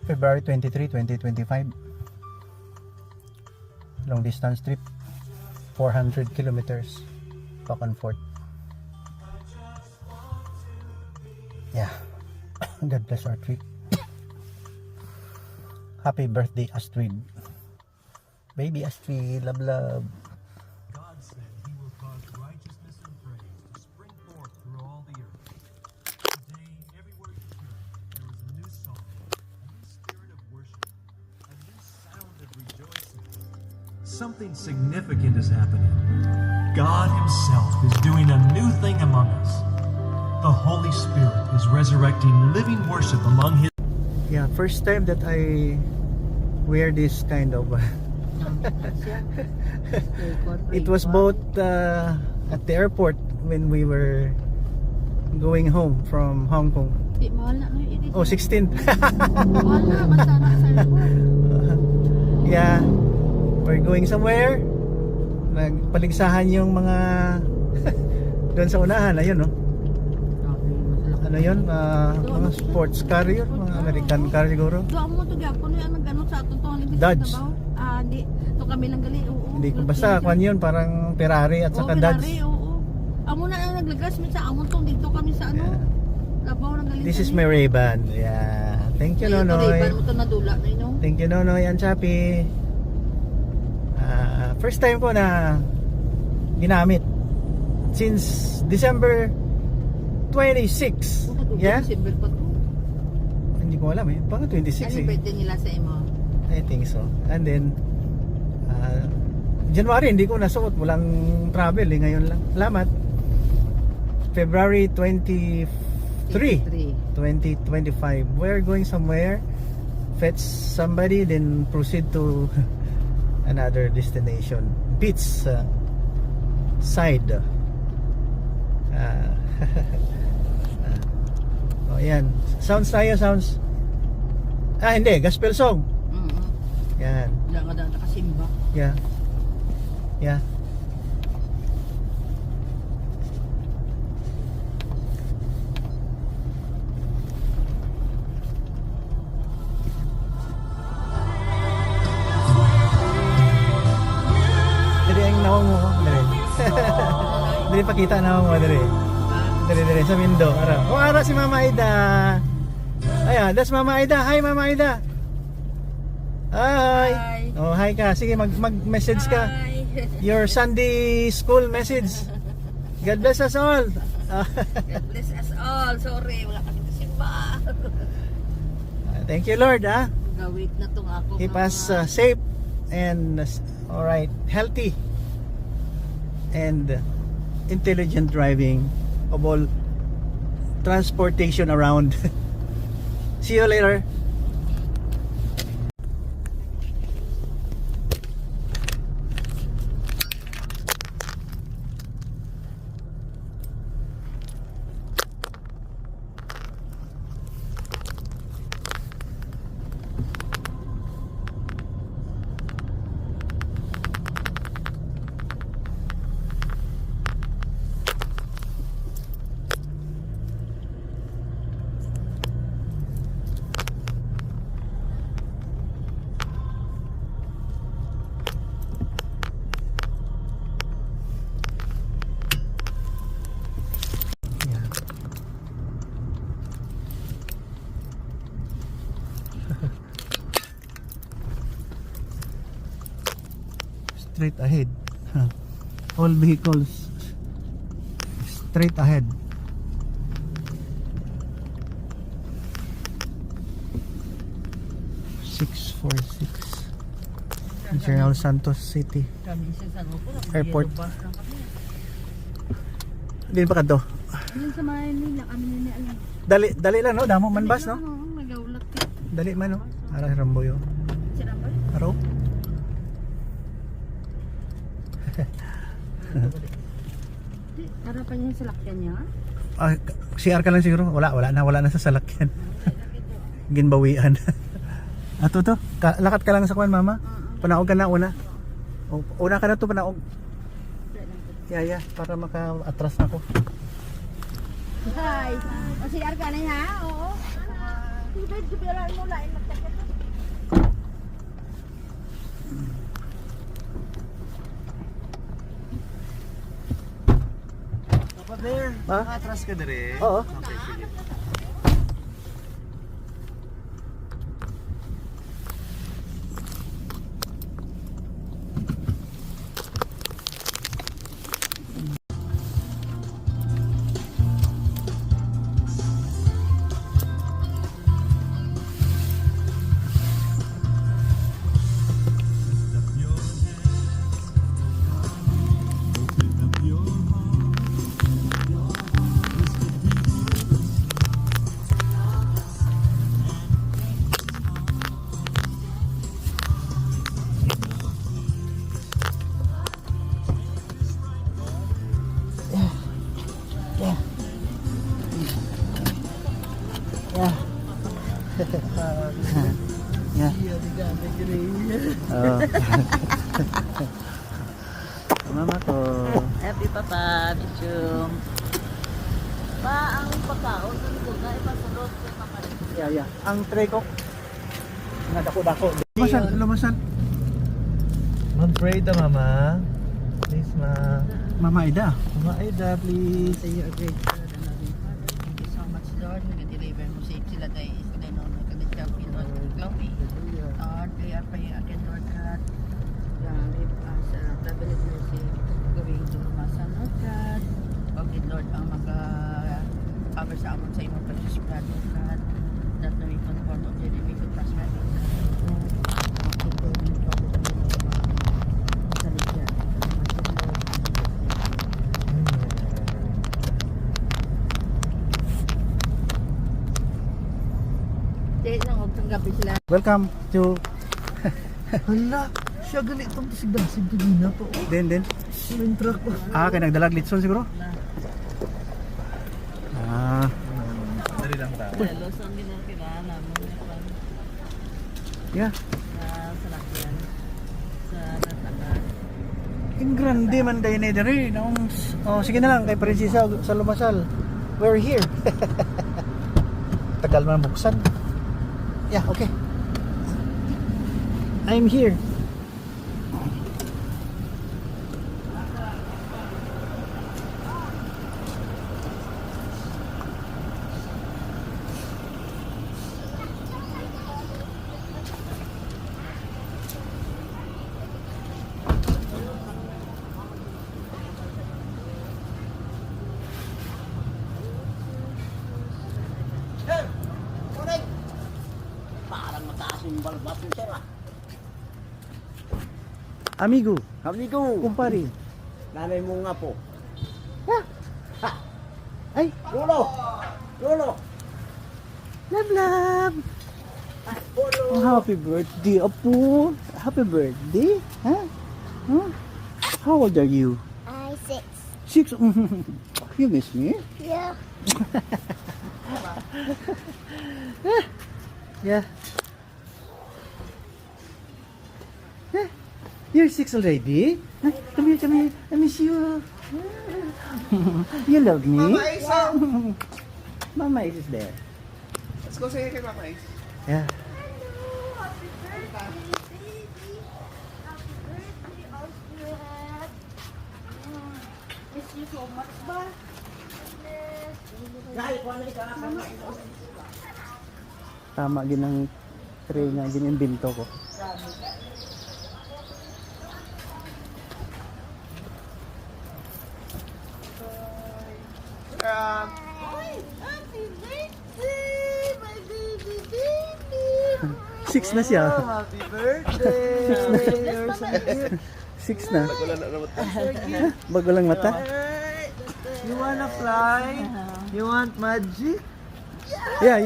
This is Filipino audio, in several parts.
February 23, 2025. Long distance trip, 400 kilometers back and forth. Yeah. God bless our trip. Happy birthday, Astrid. Baby Astrid, love love. God said he will cause righteousness and praise to spring forth through all the earth. Today, everywhere you turn, there is a new song, a new spirit of worship, a new sound of rejoicing. Something significant is happening. God himself is doing a new thing among us. The Holy Spirit is resurrecting living worship among his. Yeah, first time that I wear this kind of it was both at the airport when we were going home from Hong Kong. Oh, 16. Yeah, we're going somewhere. Nagpaligsahan yung mga doon sa unahan, ayun no. Ano yun? Mga sports car yun, mga American car siguro. Doon mo to gyapon yung nagano sa aton to Dodge. Hindi to kami lang gali. Oo. Hindi ko basta kwan yun, parang Ferrari at saka Dodge. Oo. Amo na ang naglagas mi sa amon tong dito kami sa ano. Yeah. Labaw ng gali. This is my Ray-Ban. Yeah. Thank you, Nonoy. Ray-Ban mo to nadula na ino. Thank you, Nonoy and Chappy. First time ko na ginamit since December 26. Yeah? December pa to. Hindi ko alam eh. Baka 26 Ano eh. birthday nila sa imo? I think so. And then January hindi ko nasuot. Walang travel eh. Ngayon lang. Salamat. February 23, 2025. We're going somewhere. Fetch somebody. Then proceed to another destination. Beach side. Oh, yan. Sounds tayo, sounds. Hindi. Gospel song. Yan. Wala nga daw nakasimba. Yeah. Yeah. Dali ang nawang mo. Dali. Dali pakita nawang mo. Dali. Dali sa window. Ara si Mama Aida. Ayan, that's Mama Aida. Hi Mama Aida. Hi. Oh, hi ka. Sige, mag-message ka. Hi. Your Sunday school message. God bless us all. God bless us all. Sorry, wala kami kasimba. Thank you, Lord. Gawit na tong ako. Keep us safe and all right, healthy and intelligent driving of all transportation around. See you later. Straight ahead. All vehicles straight ahead. General Santos City Kami sa San Juan. Airport. Hindi pa kadto. Yun sa Manila, kami na alam. Dali lang no, damo man bus no. Nagawlat. Dali man no. Ara Ramboyo. Sira ba? Aro. Harapan niya yung salakyan niya? CR ka lang siguro. Wala na sa salakyan. Ginbawian. Ato to. Lakat ka lang sa kwan mama. Panaog ka na una. Una ka na to panaog. Yeah, para maka-atras na ako. Hi. O CR ka na ha? Oo. Sige, mo lain magtakot. Papa Bear, Ha? nakatras ka na rin? Oo. Okay, sige. Lift up your hands, open up your heart. Yeah. Yeah. Oh. Mama ko. Happy Papa, Bichum. Pa, ang pagkaon sa likod na ipasulot sa makalit. Yeah, yeah. Ang tray ko. Nga dako-dako. Lumasan, lumasan. Mag-pray ta, Mama. Please, Ma. Mama Ida. Mama Aida, please. Say you're great God and loving Father. Thank you so much, Lord. Nag-deliver mo safe sila dahil is na noon. Nag-deliver mo, Lord. Glory. Lord, we are praying again, Lord God. Live us privilege mercy. Going to lumasan, Lord God. Okay, Lord, ang mag-cover sa amon sa imong precious blood, Lord God. That no weapon formed of the enemy could prosper against us. Okay, Lord, we pray for the Lord. Sa ligyan. Dahil nang huwag kang gabi sila. Welcome to Hala, siya ganitong tasig-dasig to gina po. din. Yung truck po. Ah, kay nagdalag litson siguro. Ah, Dali lang ta. Los ang ginakilala mo yeah. sa salakyan sa natagan. Ang grande man tayo na diri. Oh, sige na lang kay Prinsesa sa Lumasal. We're here. Tagal man buksan. Yeah, okay. I'm here. Parang mataas yung balbas mo sir ah. Amigo, Amigo, kumpari. nanay mo nga po. Ay, Lolo! Lolo! love love. Oh, happy birthday, Apo. Happy birthday. Huh? Huh? How old are you? I'm 6. 6. You miss me? Yeah. Yeah. You're 6 already? Huh? Come here. I miss you. You love me? Mama Isa! Mama is there. Let's go say kay Mama Isa. Yeah. Happy birthday, baby. Happy birthday, Oscar. Miss you so much, ba? Tama ginang tray nga ginimbento ko. Happy birthday, my baby, baby. 6 na siya. Happy birthday! You're so cute. 6 na. Wala na naman ta. Bago lang mata. You wanna fly? You want magic? Yeah.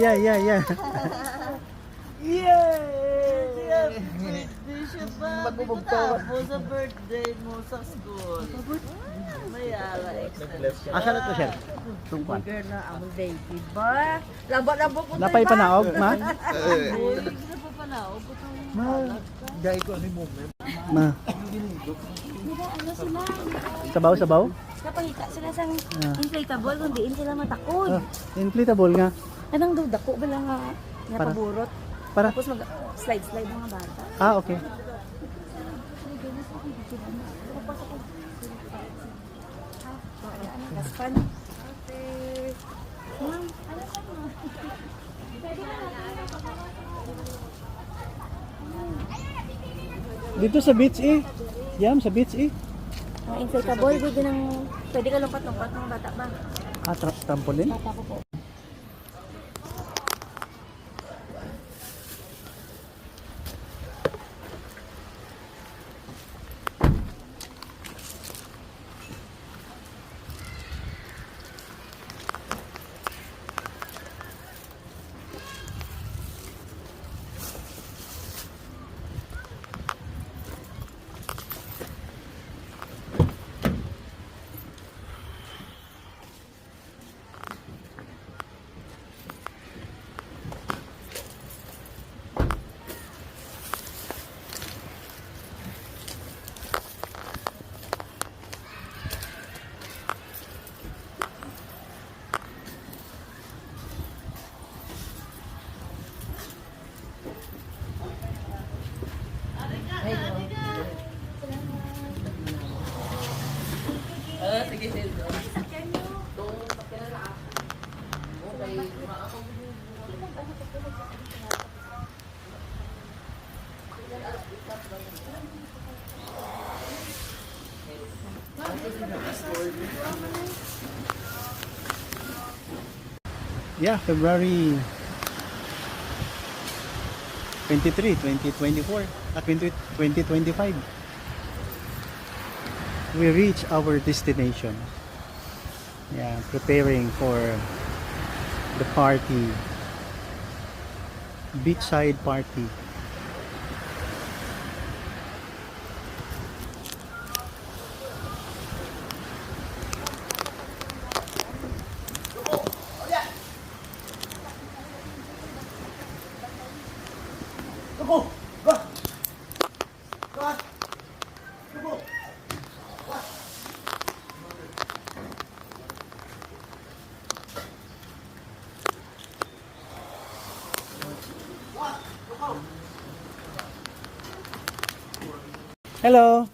Yay! Magubugtawa po sa birthday mo sa school. May ala extra. Asa na to siya? Tungkwan. Girl na ang baby ba? Labo-labo po Napay panaog, ma? Uy, hindi pa panaog. Ma, gay ko ano yung moment. Ma. Mira, ano sila? Sabaw? Napahita sila sa Ah. inflatable, kundiin sila matakod. Oh, inflatable nga. Anong daw dako ba lang nga Para- napaburot? Para? Tapos mag-slide mga bata. Ah, okay. That's fun. Okay. Ma'am, ano ka mo? Pwede na Dito sa beach eh. Yam, sa beach eh. Ang inflatable, pwede ka lumpat-lumpat ng bata ba? Ah, trampoline? Bata ko po. Yeah, February 23, 2024 at 2025. We reach our destination. Yeah, preparing for the party. Beachside party. Hello.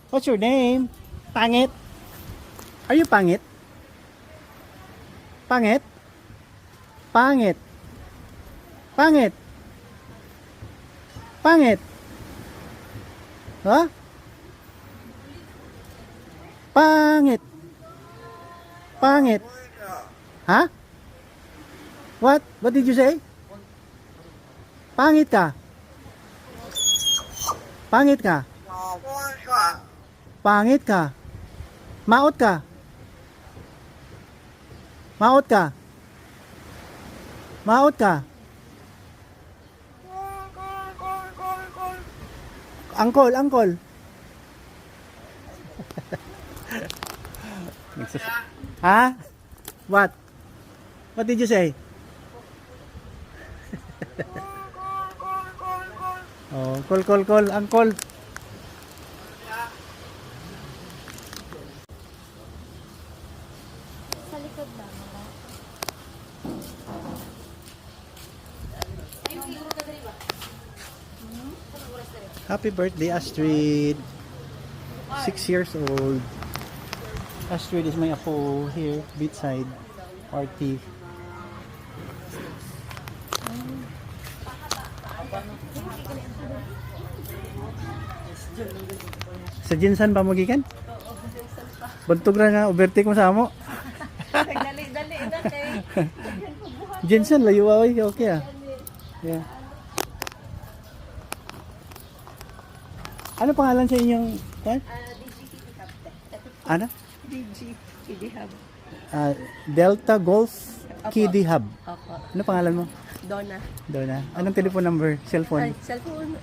What's your name? Pangit. Are you pangit? Pangit? Pangit. Pangit. Pangit. Huh? Pangit. Pangit. Huh? What? What did you say? Pangit ka. Pangit ka. Pangit ka. Maot ka. Maot ka. Maot ka. Angkol, angkol. Ha? What? What did you say? Oh, call, angkol. Sa likod ba? Wala? Happy birthday, Astrid. 6 years old. Astrid is my apo here, beachside party. Sa Jinsan pa mo gikan? Bantog ra nga overtake mo sa amo. Dali-dali na kay. Jinsan layo ay okay ah. Yeah. Ano pangalan sa inyong kan? Ano? DG, Kiddy Hub. Delta Golf Kiddie Hub. Opo. Ano pangalan mo? Donna. Donna. Anong telephone number? Cellphone? Ay, cellphone.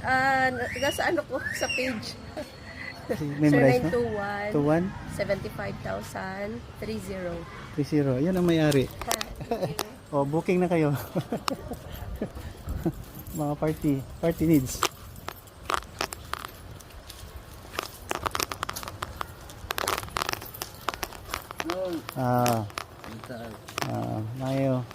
Nasa ano ko, sa page. Memorize mo? 0921 21 75,000 30. 30. Yan ang may-ari. O, booking na kayo. Mga party needs. Mayo.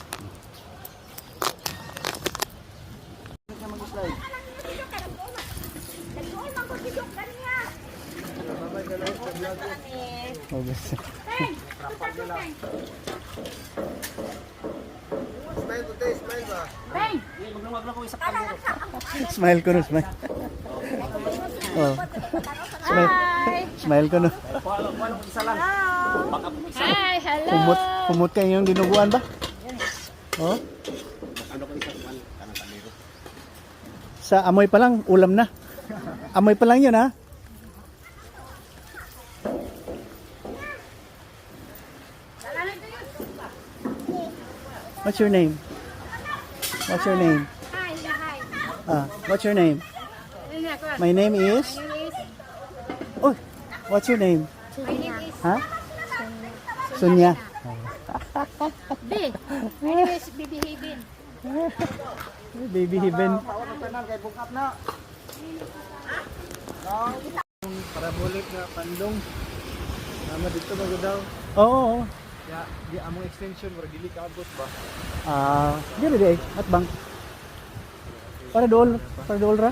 August. Bang! Bang! Smile ko tayo, smile ba? Bang! Smile ko no, smile. Oh. Smile. Hi! Smile ko no. Hi! Hello! Kumot kayo yung dinuguan ba? Oh. Sa amoy pa lang, ulam na. Amoy pa lang yun ha. What's your name? What's your name? Hi! Hi! What's your name? My name is... Oh, what's your name? My name is Ha? Sunya. B. My name is Bibi Hibin. Baby Heaven. Parabolic na pandong. Nama dito bago daw. Oo. Ya, di among extension wala dili ka abot ba? Dili di at bang. Para dool ra.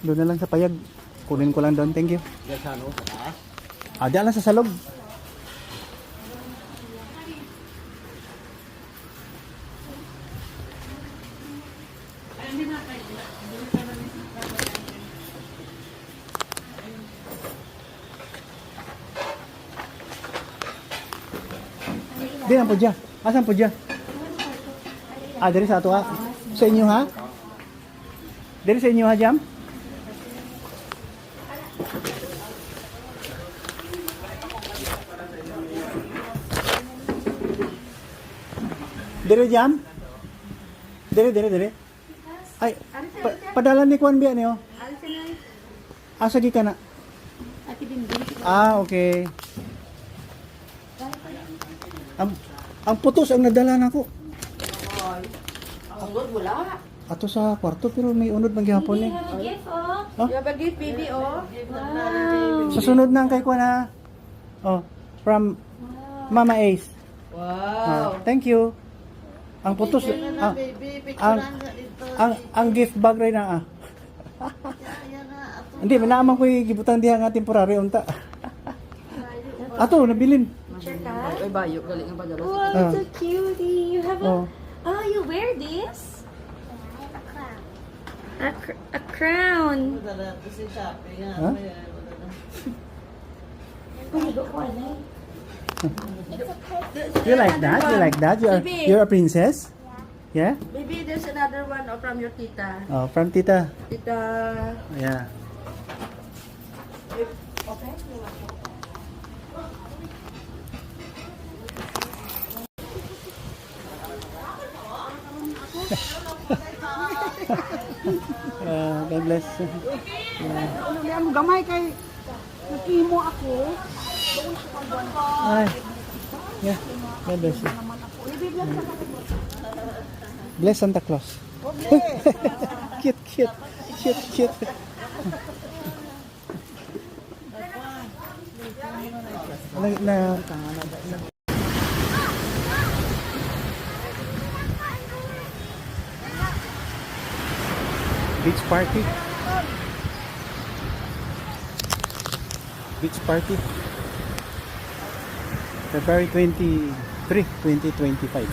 Doon na lang sa payag. Kunin ko lang doon. Thank you. Diyan sa ano, sa taas. Diyan lang sa salog. Di na po dyan. Asan po dyan? Diri sa ato ha? Sa inyo ha? Diri sa inyo ha, Jam? Diri Jam? Diri. Ay, padala ni Kwan biya niyo. Asa gi ka na? Okay. Ang putos ang nadala nako. Ang good, wala. Ato sa kwarto pero may unod man gihapon eh. Gift, oh. Huh? You have a gift, baby, oh. Sa sunod na ang kay Kwan ha. Oh, from Mama Ace. Wow. Thank you. Ang putos ang gift bag ray na Hindi manamang ko gibutan diha nga temporary unta. Ato nabilin. Ay, bayo. Galing ang padala. Wow, so cutie. You have a... Oh. Oh, you wear this? A crown. Huh? You like that? You like that? You're a princess? Yeah? Baby, there's another one oh, from your tita. Oh, from Tita. Tita. Yeah. God bless. Ang gamay kay nakimo ako. Ay. Yeah. God bless you. Bless Santa Claus. Cute. Na beach party. February 23, 2025.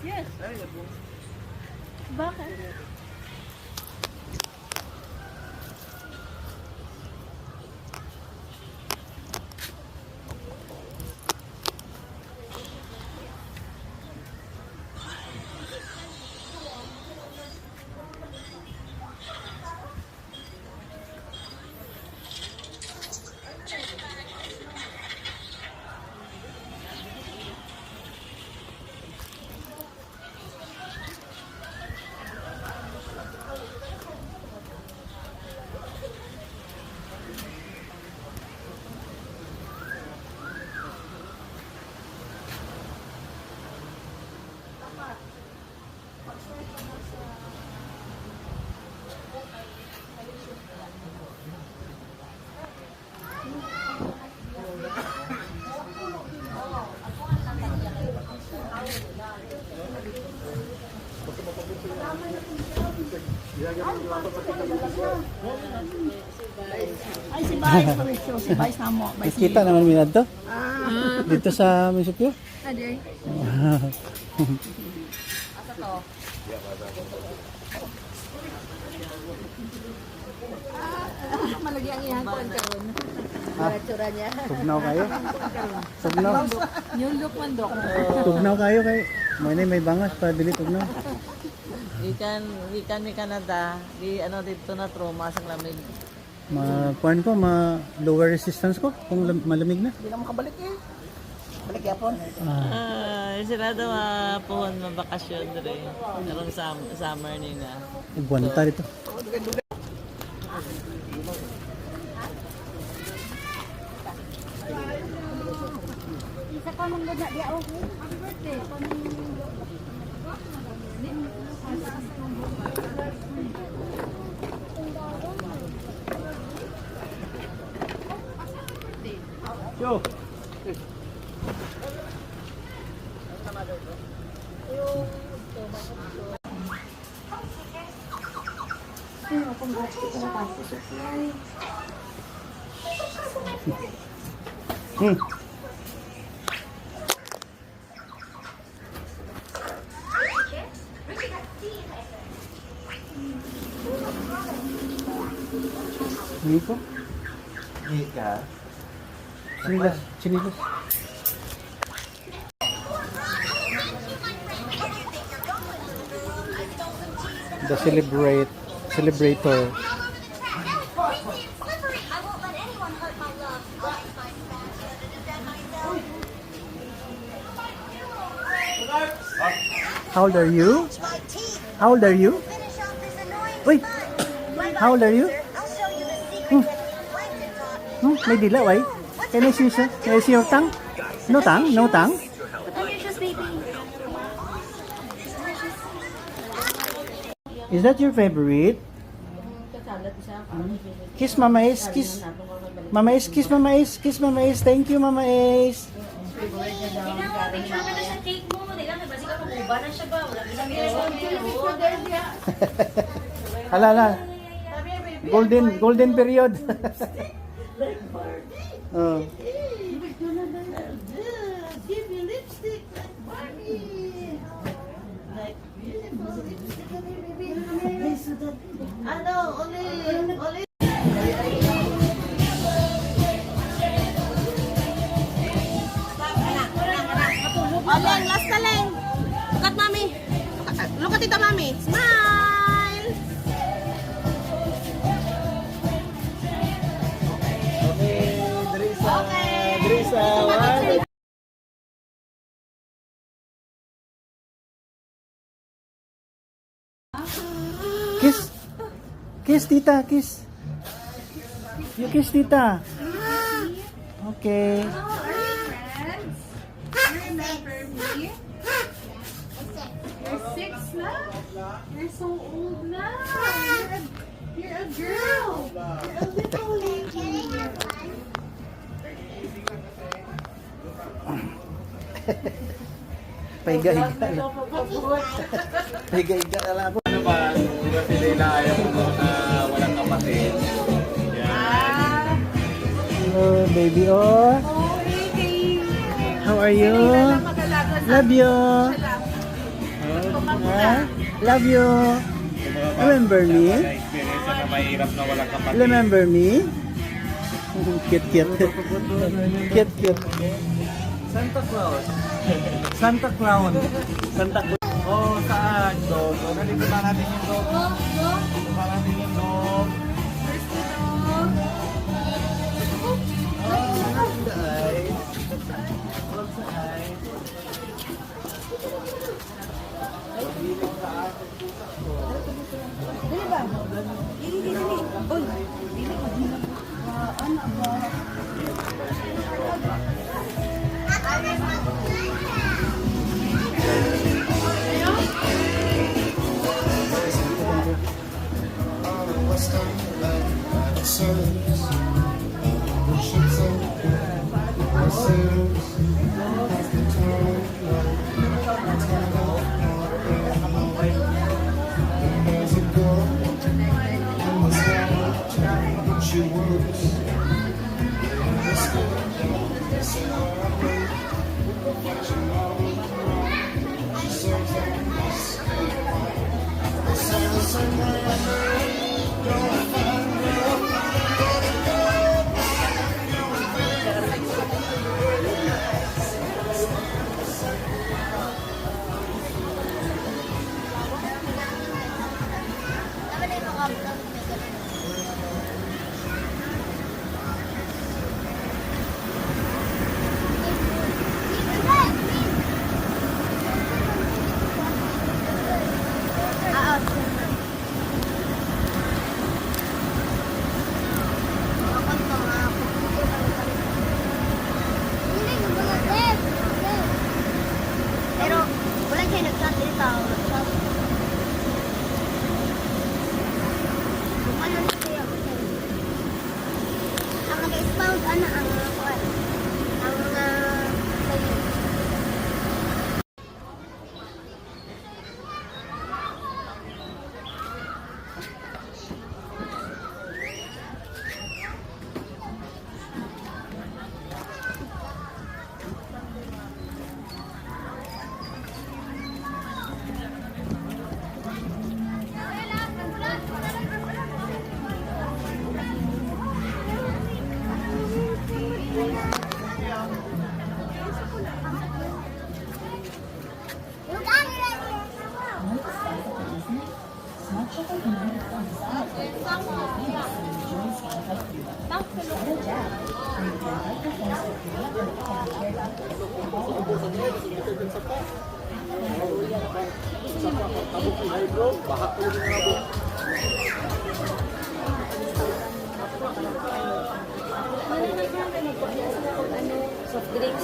Yes. Bakit? Ay, si Vice. Si Vice na mo. Vice Kita naman minad to. Dito sa munisipyo. Ade. Malagi ang iyang kuwan karon. Tsura niya. Tugnaw kayo. Tugnaw. Yung look man, Dok. Tugnaw kayo kay. May bangas pa dili tugnaw. Ikan ni Canada, di ano dito na trauma sang lamig. Kuan ko lower resistance ko kung malamig na. Hindi na makabalik eh. Balik yapon. Sila daw pohon mabakasyon rin. Karong summer nila. Buwanta dito. Isa ka mong ganda dia okay. Happy birthday. Yo. Hmm. Nico? Ika. Chinilas, chinilas. The celebrator. How old are you? How old are you? Wait. How old are you? May dila, why? Can I see, sir? Can I see your tongue? No tongue? No tongue? Delicious baby. Is that your favorite? Kiss Mama Ace, kiss. Mama Ace, kiss Mama Ace, kiss Mama Ace. Thank you, Mama Ace. Ikaw, picture ka na sa cake mo. Tingnan mo, basi ka pag-uba na siya ba? Wala ka na Hala, hala. Golden period. Oh. Give me lipstick like Barbie. Like beautiful lipstick, baby. So that, ano, only. Oleng, last na lang. Look at mommy. Look at tita mommy. Smile. Drisa, what? Kiss. Kiss, tita, kiss. You kiss, tita. Okay. Remember me? You're 6 na? You're so old na. You're a girl. You're a little lady. Pahiga-higa lang. Pahiga-higa lang ako. Ano ba? Di ba sila ayaw mo na walang kapatid? Yan. Hello, baby. Oh, how are you? Love you. Love you. Remember me? Remember me? Cute, cute. Cute, cute. Santa Claus. Santa Clown. Santa Claus. Oh, saan? Dog. Oh, nalito na natin yung dog. Dito na natin yung dog. Pero wala siya nag-chat dito. Ano siya? Ang nag-expound ana ang kuan. Ang sayo. Soft drinks.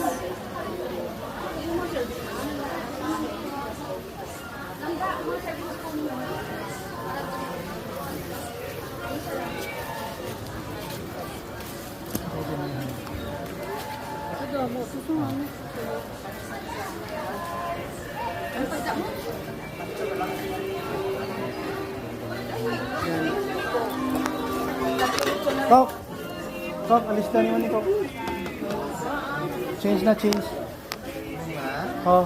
Kok! Kok, alis ka naman ni Kok. Change na, change. Oh.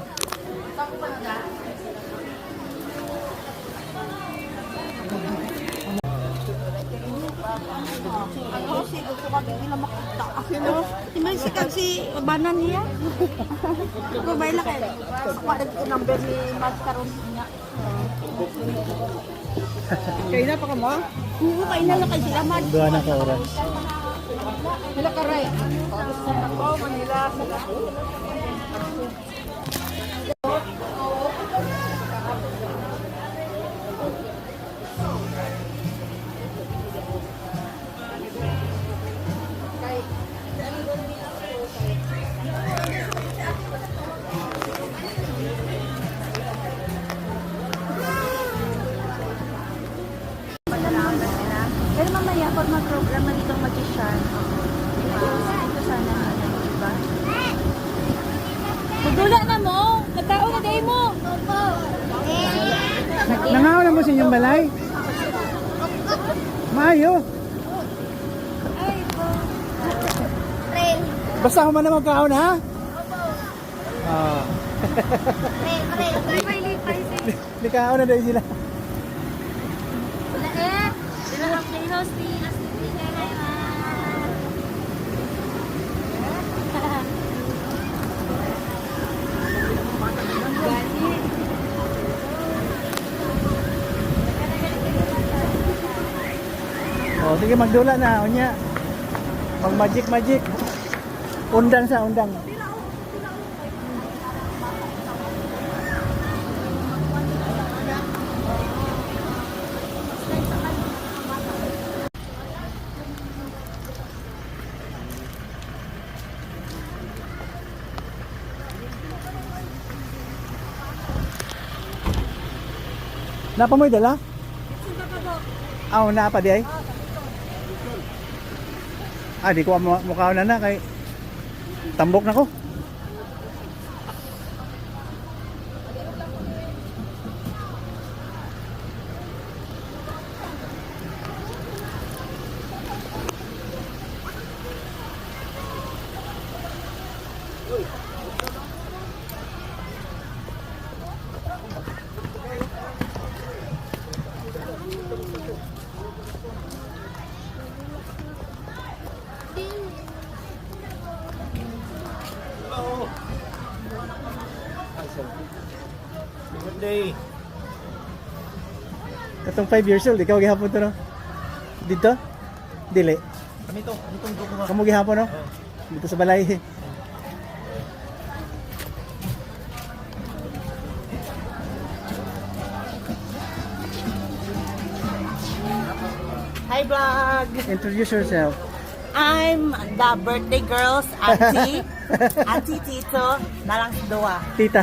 Ano, siguro ko kami nila makita. Sino? May sikat si Banan niya. Kung ba ila kayo? Padag ko number ni Mascaron niya. Kaya na pa ka mo? Oo, kaya na lang kayo sila. Doon na ka oras. Sila ka rin. Oh, Manila. Pero mamaya, pag mag-program na ditong magician, ito sana, diba? Magdula na mo! Nagtao na day mo! Nangaw na mo sa inyong balay? Maayo. Ay, po. Basta ako man na magkaon, ha? Ah. Di kaon na dahil sila. Oh, sige magdula na, unya. Mag magic. Undang sa undang. Napa mo dala? Ah, na pa di ay? Ah, di ko mukha na kay tambok na ko. Good day. Katong 5 years old, ikaw gihapon to no? Dito? Dili. Itong duko nga. Kamu gihapon no? Dito sa balay. Hi vlog! Introduce yourself. I'm the birthday girl's auntie. Auntie Tito, nalang dua. Tita.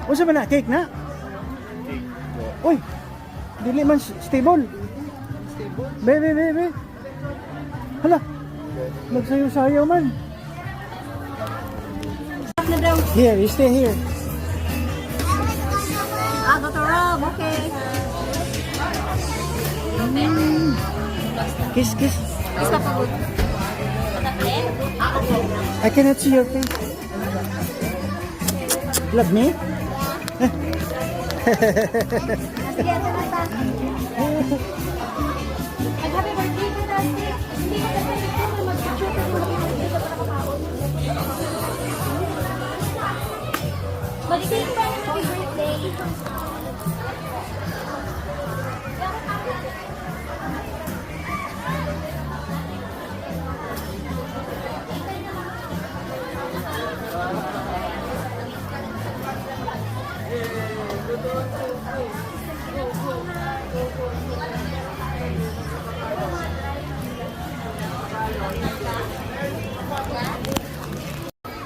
Unsa man na cake na? Uy. Dili man stable. Be. Hala. Nagsayo-sayo man. Here, you stay here. Go to Rob, okay. Kiss. Kiss ka pagod. I cannot see your face. Love me? Happy birthday po Dusty. Hindi ko kasi ito mag-shoot ako hindi ko pa nakakaon. Mag-sing ka ng happy birthday.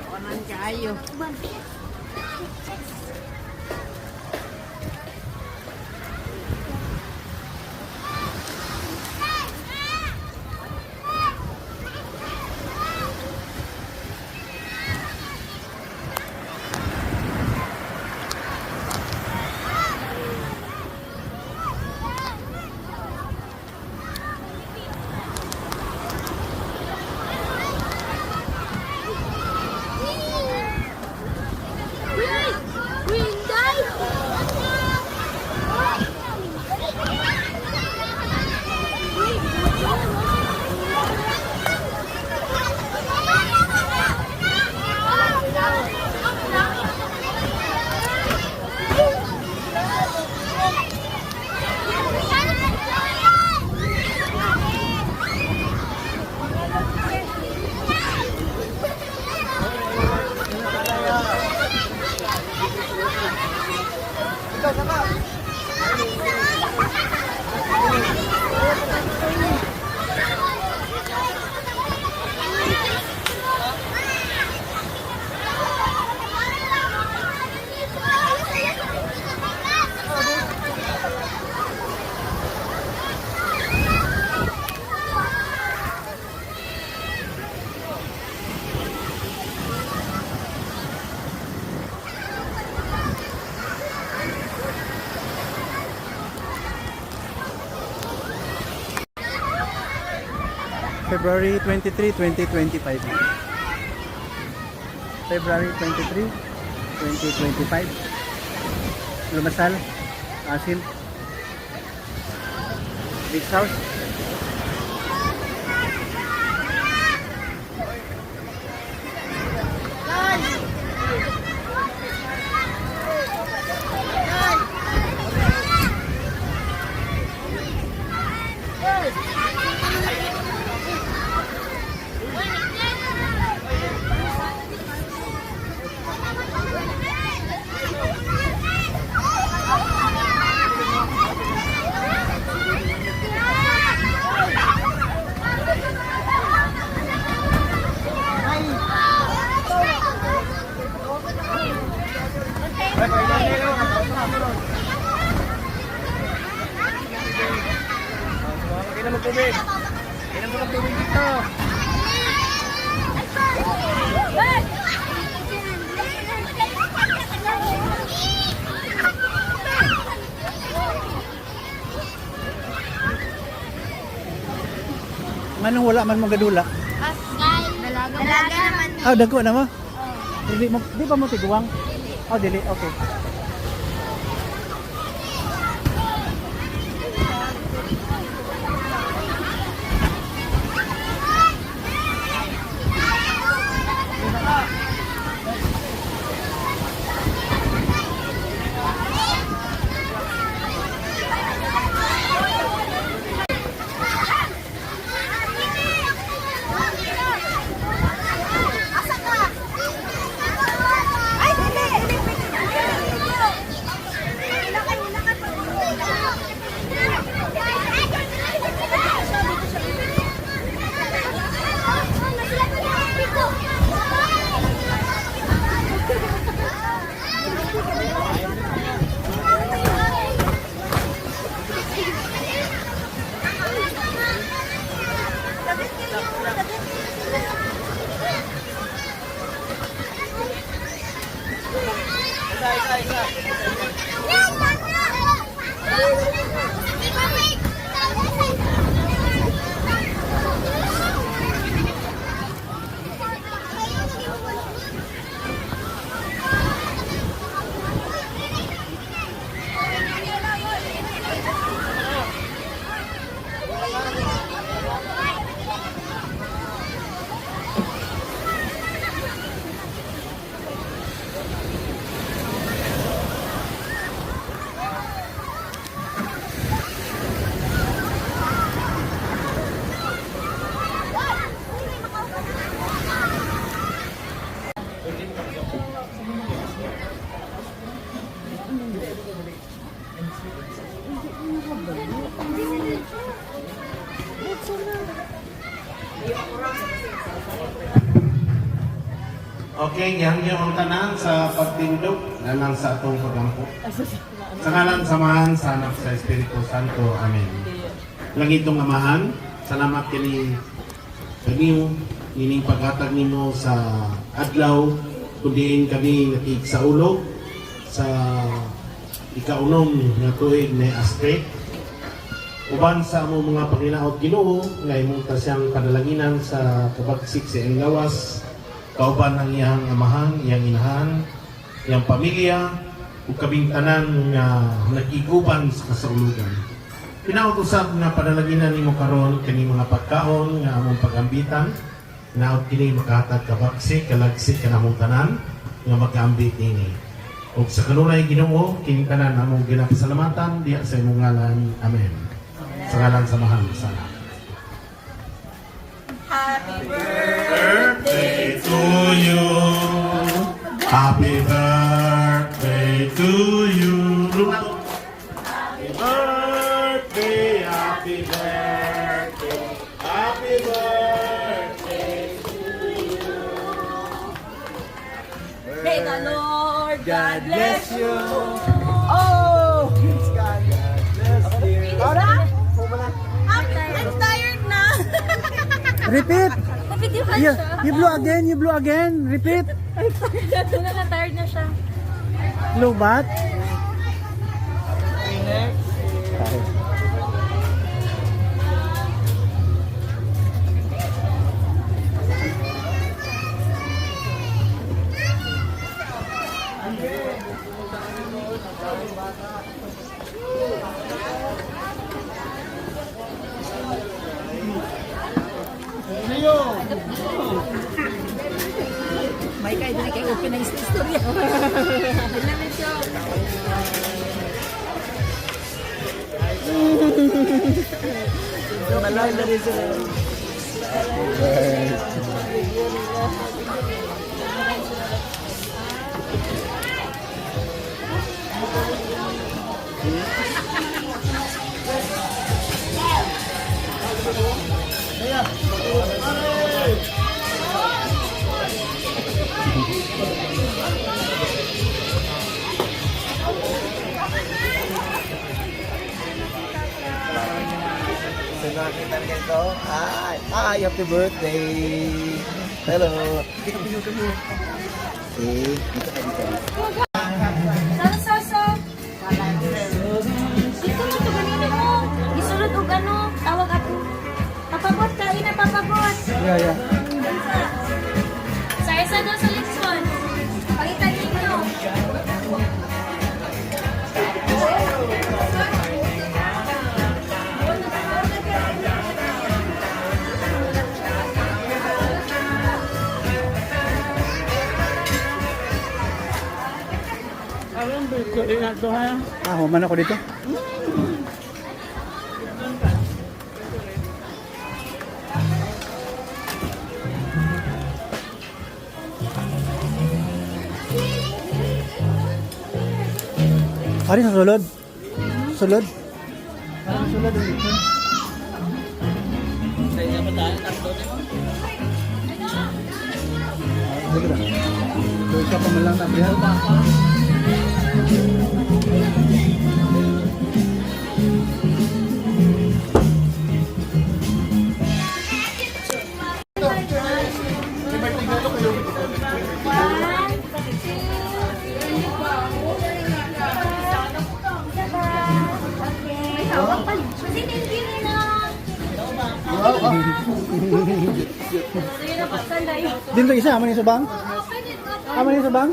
Wanan kaayo. Wait! February 23, 2025. February 23, 2025. Lumasal, Asin, Beach House. Manong wala man mong gadula. Dalaga naman. Ah, dagko na mo? Di pa mo tiguang? Oh, dili. Okay. Ay, dili! Okay, yan yung tanan sa pagtindog na lang sa atong pagampo. Sa ngalan samahan sa anak sa Espiritu Santo. Amen. Langitong Amahan, salamat kini kaniyo ining paghatag nimo sa adlaw kudiin kami nakik sa ulog sa ikaunom nga tuig ni Astre. Uban sa among mga panginaot Ginoo nga imong ta siyang kadalanginan sa kabagsik sa iyang lawas, kauban ang iyang amahan, iyang inahan, iyang pamilya, ug kabing tanan nga nag-iguban sa kasaulugan. Pinautusab nga padalanginan nimo karon kani mga pagkaon nga among pagambitan, naot kini makahatag kabagsik, kalagsik kanamong tanan nga mag-ambit nini. Ug sa kanunay Ginoo, kini tanan among ginapasalamatan diha sa imong ngalan. Amen. Sa ngalan samahan sana. Happy Birthday to you. Happy birthday to you. Happy birthday, happy birthday, happy birthday to you. May the Lord God bless you. Oh! God bless you. I'm tired na. Repeat! Napitiwan You, siya. you blow again, you blow again. Repeat. Tired na siya. Blow back. May kay dili kay open na istorya. Malay na rin sila. So nakita niya ko, hi, happy birthday. Hello. Dito. Dito ka dito. Sa. Ito na ito ganito mo. Isulod og ano, tawag ako. Papabot, kain na papabot. Yeah. Sa daw sa leksyon. Pagitan ninyo. Alam ba ito na ito ha? Human ako dito. Ari sa sulod. Sulod. Parang sulod ang dito. Sa inyo pa tayo, tatlo na. Dito na. So, isa pa man lang na biya. Dito isa, aman yung subang? Aman yung subang?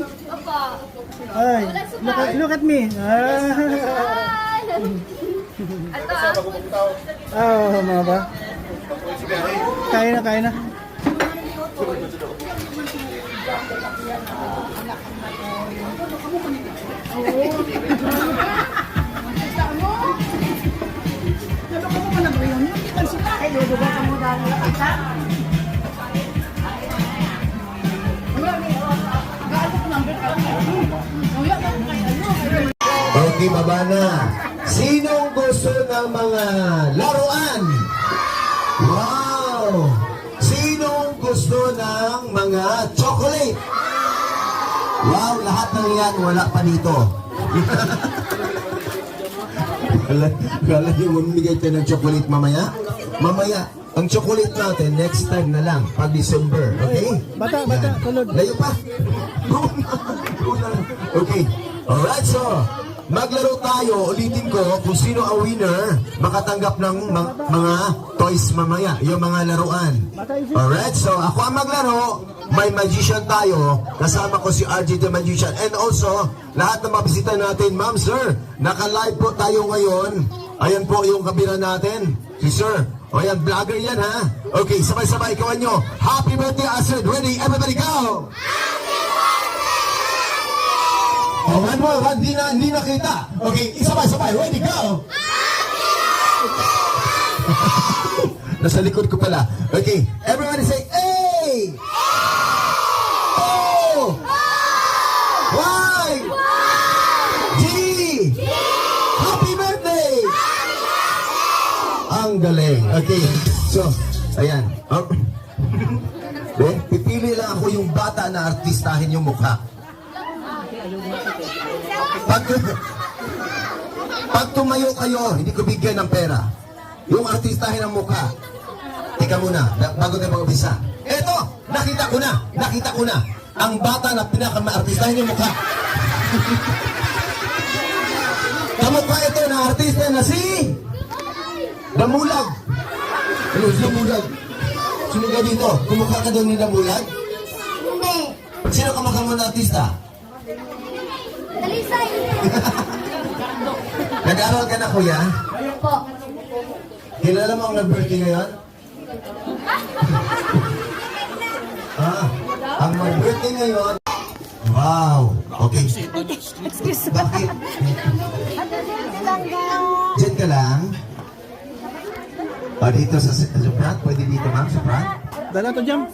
Ay, look at me. Mga ba? Kaya na. Okay, baba na. Sinong gusto ng mga laruan? Wow! Sinong gusto ng mga chocolate? Wow, lahat ng yan wala pa dito. Kala niyo mamimigay tayo ng chocolate mamaya? Mamaya, ang chocolate natin next time na lang, pag December, okay? Bata, tulod. Layo pa. Go na. Okay. Alright, so, maglaro tayo. Ulitin ko, kung sino ang winner, makatanggap ng mga toys mamaya. Yung mga laruan. Alright, so, ako ang maglaro. May magician tayo. Kasama ko si RJ the Magician. And also, lahat ng mga bisita natin, ma'am, sir, naka-live po tayo ngayon. Ayan po yung kabila natin. Si sir. O yan, vlogger yan, ha? Okay, sabay-sabay, kawan nyo. Happy birthday, Astrid. Ready? Everybody go! Oh, one more, hindi nakita. Okay, sabay-sabay. Ready, go! Nasa likod ko pala. Okay, everybody say, A! O! Y! G! Happy birthday! Ang galing. Okay, so, ayan. Pipili lang ako yung bata na artistahin yung mukha. Pag tumayo kayo, hindi ko bigyan ng pera. Yung artistahin ang mukha. Teka muna, bago tayo mag-umpisa. Eto, nakita ko na. Ang bata na pinaka-artistahin yung mukha. Kamukha ito na artista na si Damulag. Ano, Damulag? Sino ka dito? Kumukha ka daw ni Damulag? Hindi. Sino kamukha mo na artista? Nag-aaral ka na, kuya? Po. Kilala mo ang nag-birthday ngayon? Ang mag-birthday ngayon. Wow! Okay. Excuse me. Bakit? lang daw. Diyan ka lang? O, dito sa front? Pwede dito, ma'am, sa front? Dala to jam.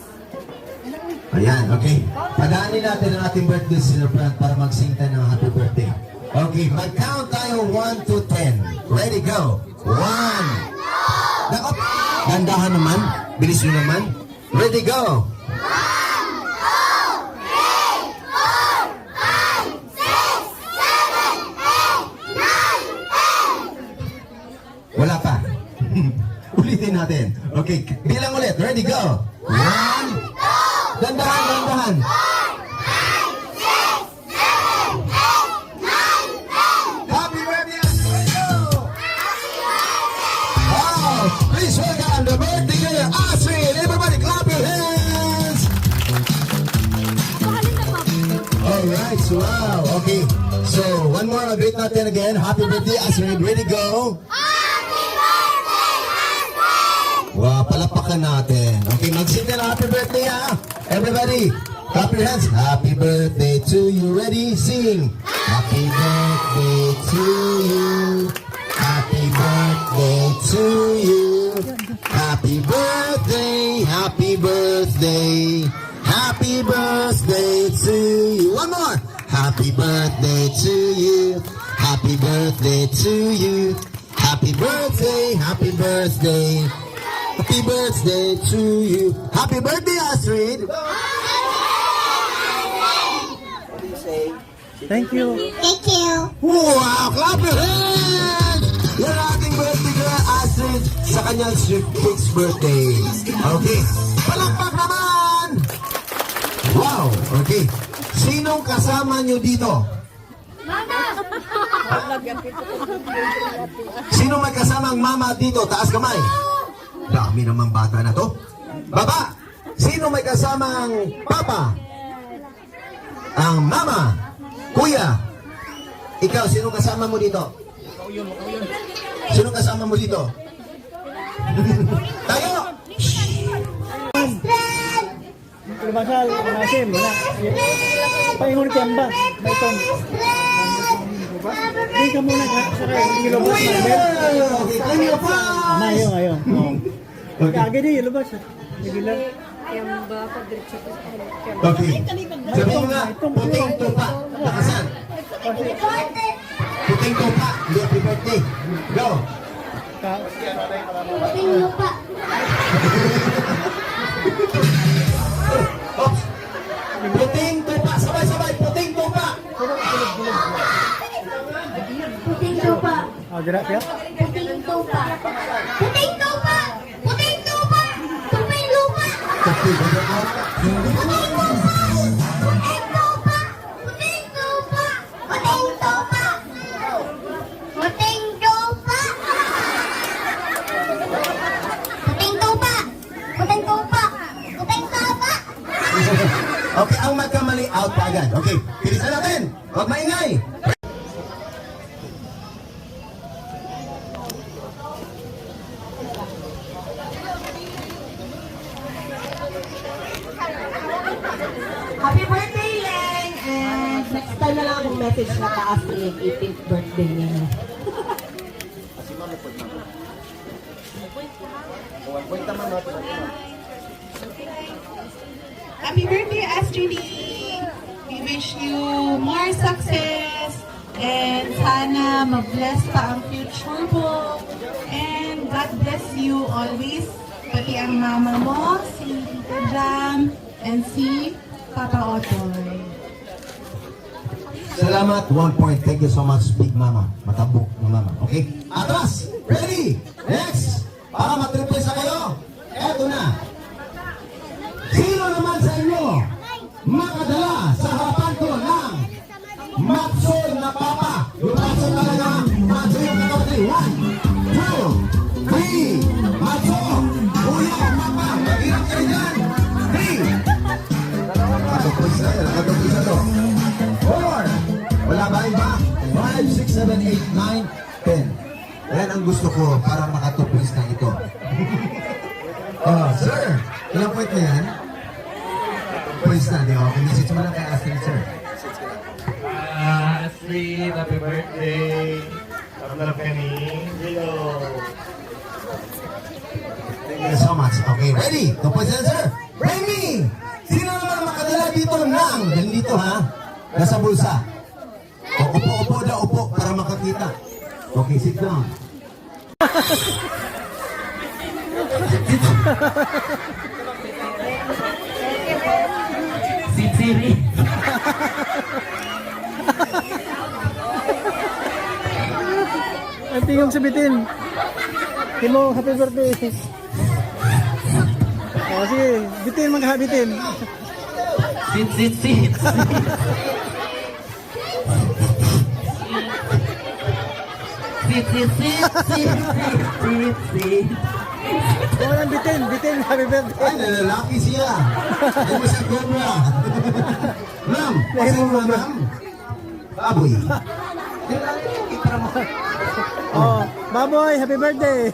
Ayan, okay. Padaanin natin ang ating birthday sa front para mag-sing tayo ng happy birthday. Okay, mag-count tayo 1 to 10. Ready, go! 1! Dapat, gandahan naman. Bilis nyo naman. Ready, go! Wala pa. Ulitin natin. Okay, bilang ulit. Ready, go! 1! Dandahan, dandahan. Happy birthday, Astrid! Wow! Please welcome the birthday girl, Astrid! Everybody clap your hands! Alright, wow, okay. So, one more, greet natin again. Happy birthday, Astrid. Ready, go! Wow, palapakan natin. Okay, mag-sing na happy birthday ha. Everybody, clap your hands. Happy birthday to you. Ready? Sing. Happy birthday to you. Happy birthday to you. Happy birthday. Happy birthday. Happy birthday to you. One more. Happy birthday to you. Happy birthday to you. Happy birthday. Happy birthday. Happy birthday to you. Happy birthday, Astrid. Thank you. Thank you. Wow, clap your hands! Yung ating birthday girl, Astrid, sa kanyang 6th birthday. Okay, palakpak naman! Wow, okay. Sinong kasama nyo dito? Sino may kasamang mama dito? Taas kamay. Dami namang bata na to. Baba! Sino may kasamang papa? Ang mama. Kuya. Ikaw, sino kasama mo dito? Sino kasama mo dito? Tayo! Masal, nasim, wala. Paingon kamba, may tong. Hindi ka muna sakay, ilabas na bel. Kanya pa! Ayaw. Kage di ilabas. Bigla. Okay. Sabi mo nga, puting tupa. Nakasan? Puting tupa. Happy birthday. Go. Puting lupa. Oops. Puting tupa. Sabay-sabay. Puting tupa. Puting lupa. Gerak siya. Puting lupa. Puting lupa. Puting lupa. Puting lupa. Puting lupa. Puting lupa. Puting lupa. Puting lupa. Puting lupa. Puting lupa. Puting lupa. Puting lupa. Puting lupa. Okay, ang magkamali out pa agad. Okay, bilisan natin. Huwag maingay. Happy birthday, Leng! And next time na lang akong message na taas yung 18th birthday niya. Happy birthday, Astrid! We wish you more success and sana mag-bless pa ang future mo. And God bless you always. Pati ang mama mo, si Tita Jam, and si Papa Otoy. Salamat. 1 point. Thank you so much, Big Mama. Matabok na mama. Okay? Atras! Ready! Next! Para matriple sa kayo, eto na. Sino naman sa inyo makadala sa harapan ko ng matsol na papa? Yung matsol talaga, matsol yung kakapatid. 1, 2, 3, matsol! Kuya, papa, mag-irap kayo dyan. 3, nakatapos na to. 4, wala ba iba? 6, 7, 8, 9, 10. Yan ang gusto ko para maka 2 points na ito. Oh, sir, ilang point na yan? Points na, di ba? Okay, message mo lang kay Astrid, sir. Astrid, happy birthday. Paglalap ka ni Lilo. Thank you so much. Okay, ready? 2 points na, sir. Remy! Sino naman makadala dito ng, dito ha, nasa bulsa? O, upo daw, upo, para makakita. Okay, sit down. Si Siri. Ang tingong sabitin. Timo, happy birthday. Oh, sige, bitin maghabitin. Sit. Sit. Walang bitin, happy birthday. Ay, nalalaki siya. Ay mo siya cobra. Ma'am, kasi mo ma'am. Baboy. Oh, baboy, happy birthday.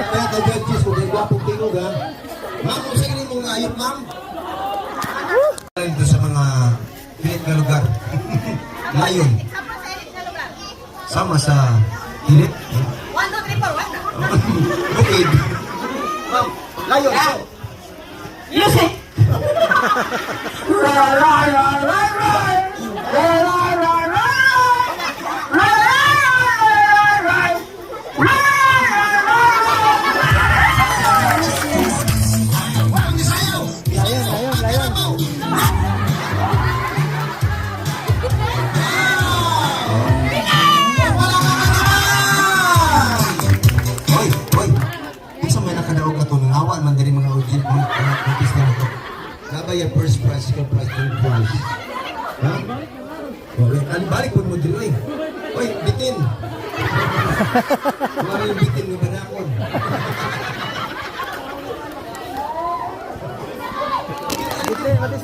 Kaya ka-judges kung may gwapong tingog ha. Ma'am, kung sa'yo mong ayot, ma'am. Ito sa mga pilit na lugar. Layon. Sama sa pilit. 1, 2, 3, 4, 1. Okay. Ma'am, layon. So, Music! Layon. Hoy. Isa may nakadaog na ito. Nangawan man dari mga ujit. Mga artista na ito. Nabaya first prize, second prize, third prize. Ha? Okay. Balik po mo din, oy. Oy, bitin. Mga yung bitin ng manakon. Bitin, what is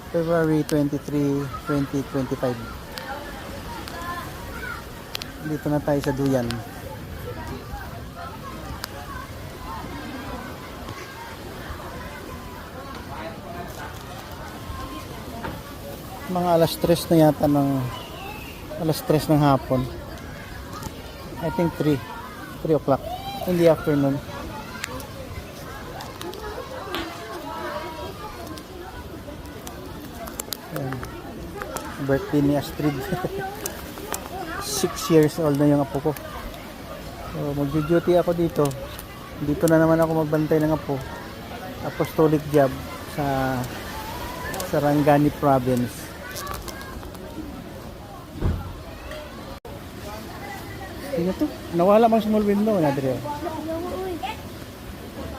February 23, 2025. Dito na tayo sa Duyan. Mga alas 3 na yata ng alas 3 ng hapon. I think 3 o'clock in the afternoon. Birthday ni Astrid. 6 years old na yung apo ko. So magjo-duty ako dito. Dito na naman ako magbantay ng apo. Apostolic job sa Sarangani province. Tingnan to. Nawala mang small window na dire.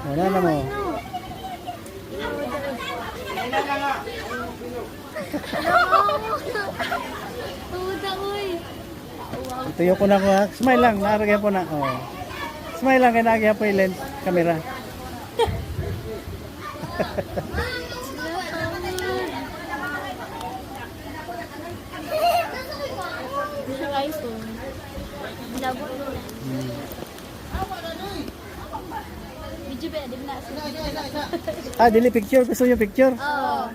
Wala na mo. Tuyo ko na ko ha. Smile lang, naaragyan po na. Oh. Smile lang, kaya naagyan po yung lens, camera. Dili picture, gusto nyo picture? Oo.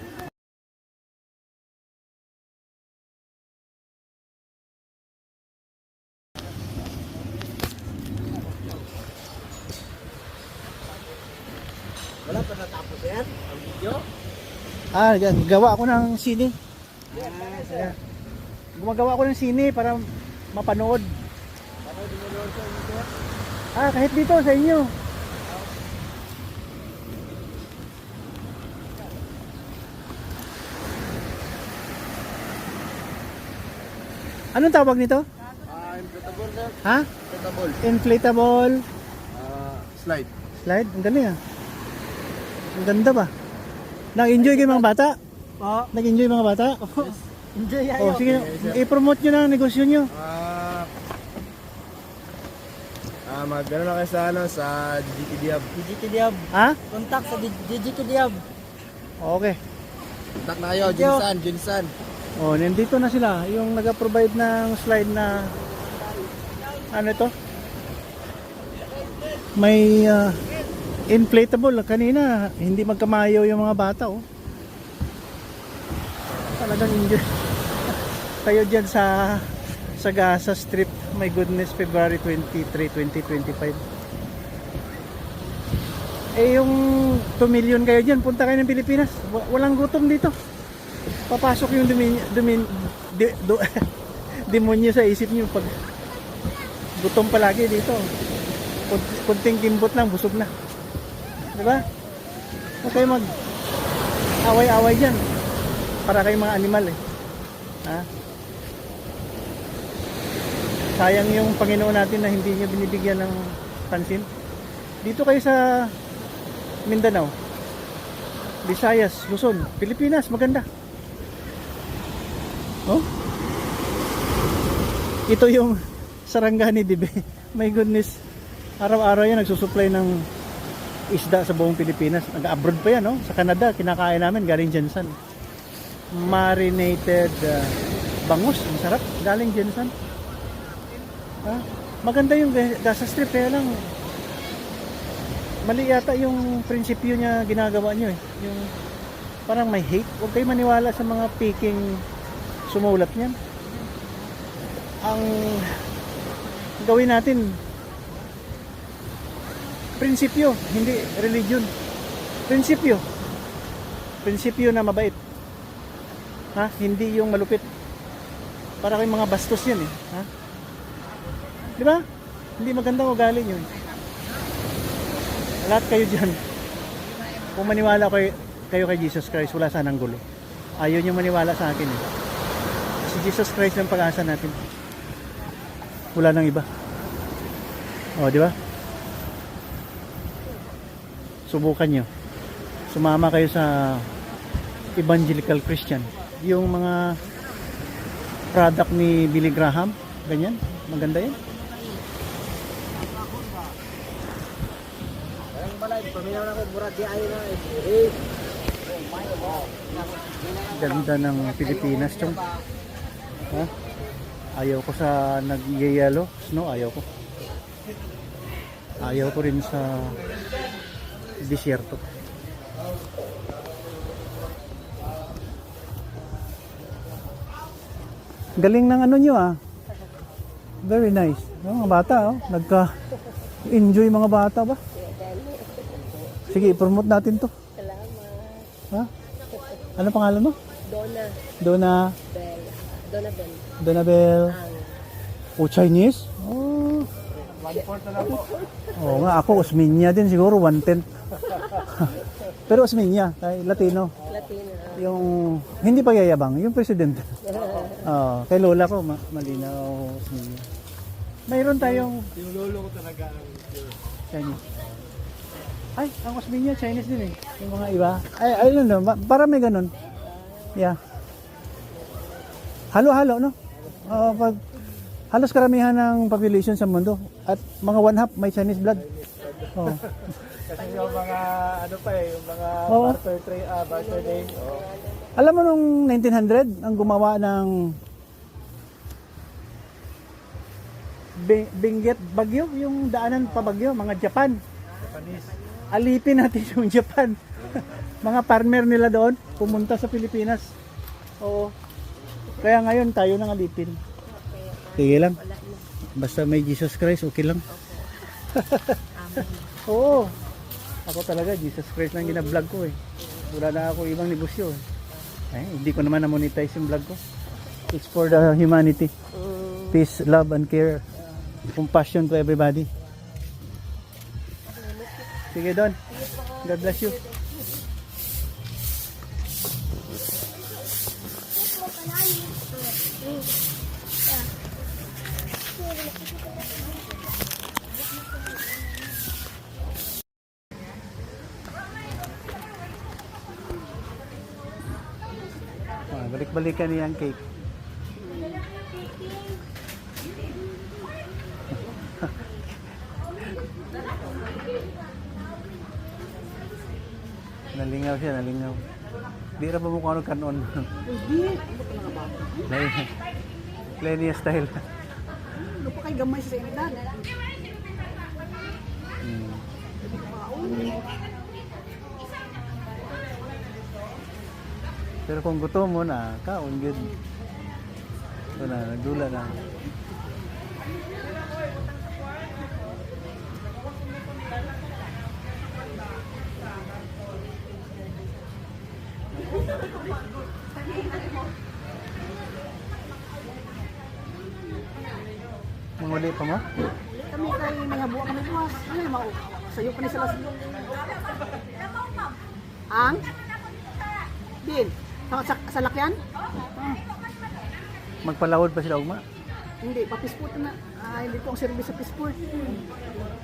Wala pa natapos yan? Ang video? Gawa ako ng sine. Gumagawa ako ng sine para mapanood. Kahit dito sa inyo. Anong tawag nito? Inflatable na. Ha? Inflatable. Inflatable Slide. slide. Ang galing ah. Ang ganda ba? Nag-enjoy kayo mga bata? Oo. Nag-enjoy mga bata? Enjoy Oh, sige, i-promote nyo na ang negosyo nyo. Mag-ano na kayo sa, sa GT Diab. DGK Diab. Ha? Contact sa DGK Diab. Okay. Contact na kayo, Jinsan. Oh, nandito na sila. Yung nag-provide ng slide na ano ito? May inflatable. Kanina, hindi magkamayo yung mga bata, oh. Talagang enjoy. Kayo dyan sa Gaza Strip. My goodness, February 23, 2025. Yung 2 million kayo dyan, punta kayo ng Pilipinas. Walang gutom dito. Papasok yung demonyo sa isip nyo pag gutom palagi dito. Kunting kimbot lang, busog na. Diba? Huwag kayo mag away-away dyan. Para kayong mga animal eh. Ha? Sayang yung Panginoon natin na hindi niya binibigyan ng pansin. Dito kayo sa Mindanao, Visayas, Luzon, Pilipinas, maganda. Oh? Ito yung Sarangani, dibe? My goodness. Araw-araw yan nagsusupply ng isda sa buong Pilipinas. Nag-abroad pa yan, no? Sa Canada, kinakain namin galing Jensen. Marinated bangus, ang sarap, galing Jensen. Maganda yung Gaza Strip, kaya lang mali yata yung prinsipyo niya ginagawa nyo eh. Yung parang may hate. Huwag kayo maniwala sa mga peking sumulat niyan. Ang gawin natin prinsipyo, hindi religion. Prinsipyo na mabait. Hindi yung malupit. Para kayong mga bastos yan eh. Di ba? Hindi magandang ugali yun. Lahat kayo dyan, kung maniwala kayo kay Jesus Christ, wala sanang gulo. Ayaw nyo maniwala sa akin eh. Si Jesus Christ ang pag-asa natin. Wala nang iba. O, di ba? Subukan nyo. Sumama kayo sa evangelical Christian. Yung mga product ni Billy Graham, ganyan, maganda yan. Ganda ng Pilipinas, chong. Ayaw ko sa nag-yellow snow, ayaw ko. Ayaw ko rin sa disyerto. Galing ng ano nyo Very nice. Mga bata nagka-enjoy mga bata ba? Sige, i-promote natin to. Salamat. Ano pangalan mo? Donna. Donabel. Chinese? Oh. 1/4 na lang po. Oo nga, ako Osminya din siguro, 1/10. Pero Osminya, Latino. Yung hindi pa yayabang, yung presidente. Kay lola ko, malinaw Osminya. Mayroon tayong Yung lolo ko talaga ang pure Chinese. Ay, ang Osminya, Chinese din eh. Yung mga iba. I don't know, para may ganun. Yeah. Halo-halo, no? Halos karamihan ng population sa mundo. At mga 1/2 may Chinese blood. Kasi yung mga yung mga barter day. Alam mo nung 1900, ang gumawa ng Benguet Bagyo, yung daanan pa Bagyo, mga Japanese. Alipin natin yung Japan. Mga farmer nila doon, pumunta sa Pilipinas. Oo. Kaya ngayon tayo nang alipin. Sige lang. Basta may Jesus Christ, okay lang. Oo. Ako talaga, Jesus Christ lang gina-vlog ko eh. Wala na ako ibang negosyo eh. Hindi ko naman na-monetize yung vlog ko. It's for the humanity. Peace, love, and care. Compassion to everybody. Sige, Don. God bless you. Balik-balikan niya ang cake. Nalingaw siya, nalingaw. Di ra ba mo kung ano kanon? Hindi. Lenia style. Ano pa kay gamay sa edad? Pero kung gutom mo na, kaon good. Ito na, nagdula na. Manguli pa mo? Kami kay may habuwa kami buwas. Ano yung mau? Sayo pa ni sila. Ang? Din. Sa lakyan? Magpalawod pa sila ugma? Hindi, pa-pisport na. Hindi po ang service sa pisport.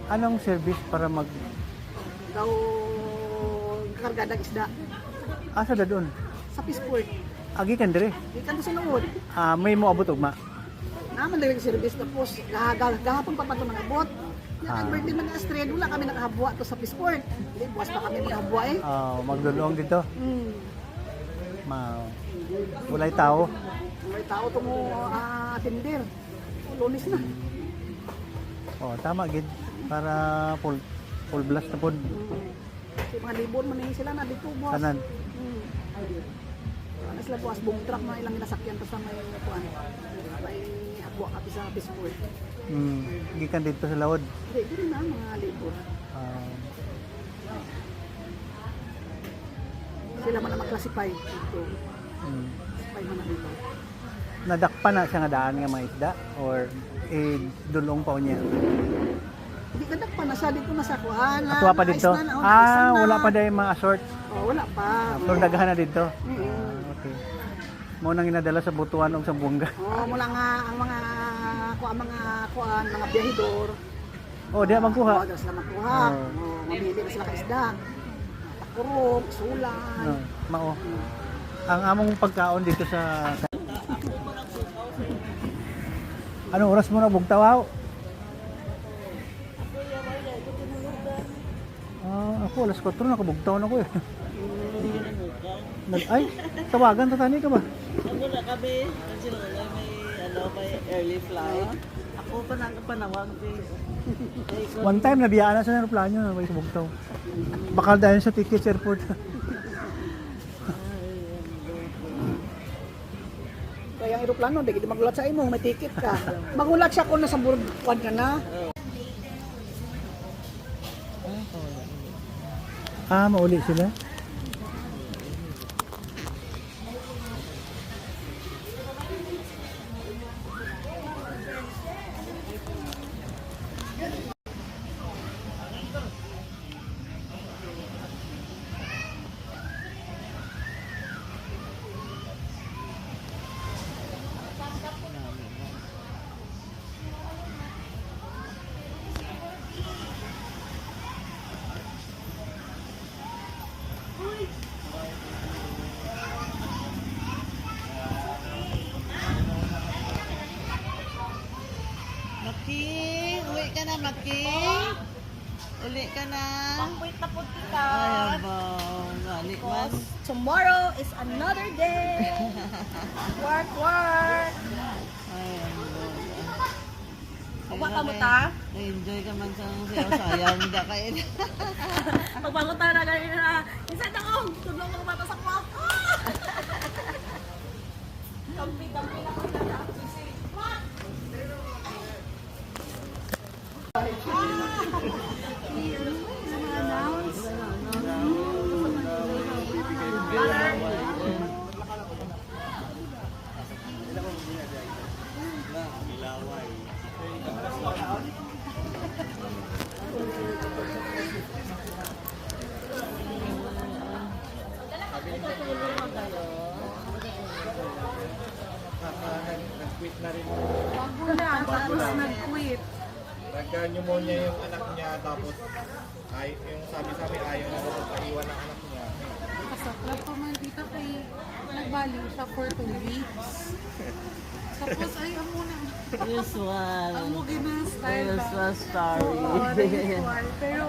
Anong service para mag... Daw karga ng isda. Asa da doon? Sa pisport. Agi kan dire. Di ka doon sa lungod. May mo abot ugma. Naman dahil service tapos gahapon pa ito nag-abot. Yung birthday man ni Astrid, wala kami nakahabwa to sa pisport. Hindi, buwas pa kami maghabwa eh. Magdulong dito. Walay tao. May tao ito mo atender. Lunis na. Tama gid para full blast na pod. Kasi mga libon man sila na dito buwas. Kanan. Ano sila buwas, boom truck na ilang nasakyan to sa may kuan. May habwa kami sa pisport. Gikan dito sa lawod. Hindi, dito na mga libon. Sila man na mag-classify dito. Classify man na dito. Nadakpa na siya nga daan nga mga isda or dulong pa niya. Hindi nadakpa na siya dito na sa kuan. Atwa pa dito? Wala pa dahil mga short. Wala pa. Pero daghan na dito. Okay. Mo nang inadala sa Butuan o sa Buanga. Mula nga ang mga mga biyahidor. Diya magkuha. Diya sila magkuha. Mamili na sila ka isda. Takurog, sulan. Mao. Ang among pagkaon dito sa Anong oras mo na bugtaw? Ako alas 4 na kabugtaw na ko eh. Ay, tawagan to tani ka ba? Ako na kami, kasi may early flight. Ako pa panawag One time nabiyaan na sa aeroplano na may bugtaw. Bakal dahil sa ticket sa airport. Kaya ang aeroplano, hindi magulat sa imo, may ticket ka. Magulat siya kung nasa burkwan ka na. Mauli sila? Making, uwi ka na, Making. Uli ka na. Pang-wait na po kita. Ay, abaw. Ngani man. Tomorrow is another day. Work, work. Ay, abaw. Pagwa ka mo ta? Na-enjoy ka man sa sayang da kain. Pagbago ta na ganyan na. Isa na ko. Tulong mo mata sa kwa. Kampi-kampi na ko na. nagka-pneumonia yung anak niya, tapos yung sabi sa amin ayaw na magpaiwan ng anak niya. Kasakla pa man dito kay nagbaliw siya for 2 weeks. Tapos ay amuna. Usual. Amo ginang style ba? Usual story. Oo, usual. Pero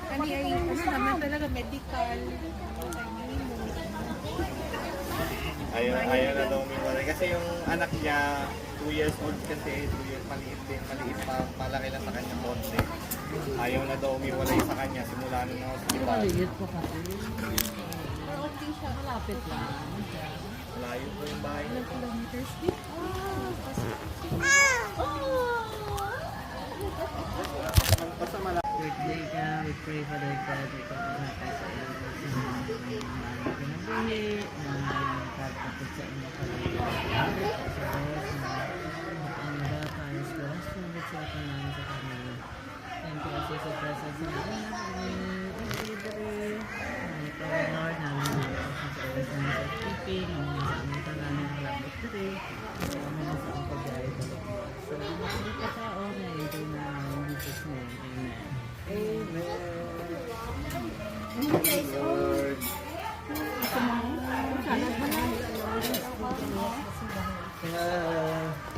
ani ay ano naman talaga medical. Ayaw na daw umiwalay. Kasi yung anak niya, 2 years old kasi, 2 years, maliit pa, malaki na sa kanya konti. Ayaw na daw umiwalay sa kanya simula nung na hospital. Maliit po kasi. Pero okay siya. Malapit lang. Malayo po yung bahay niya. Ilang kilometers din? Basta malaki. Birthday ka, we pray for the God, we pray for the sa iyo. Sa kinabuhi, na nakakapit sa inyo kalagayan. Sa Diyos na ang bata is the restaurant sa kanan sa kanila. Thank you also sa presence ng mga ito, Lord, namin sa oras na sa keeping, namin sa aming tanganin ng lapit today, sa amin sa ang pag-guide. So, mga tao na ito na in Jesus' name. Amen. Lord. Yeah.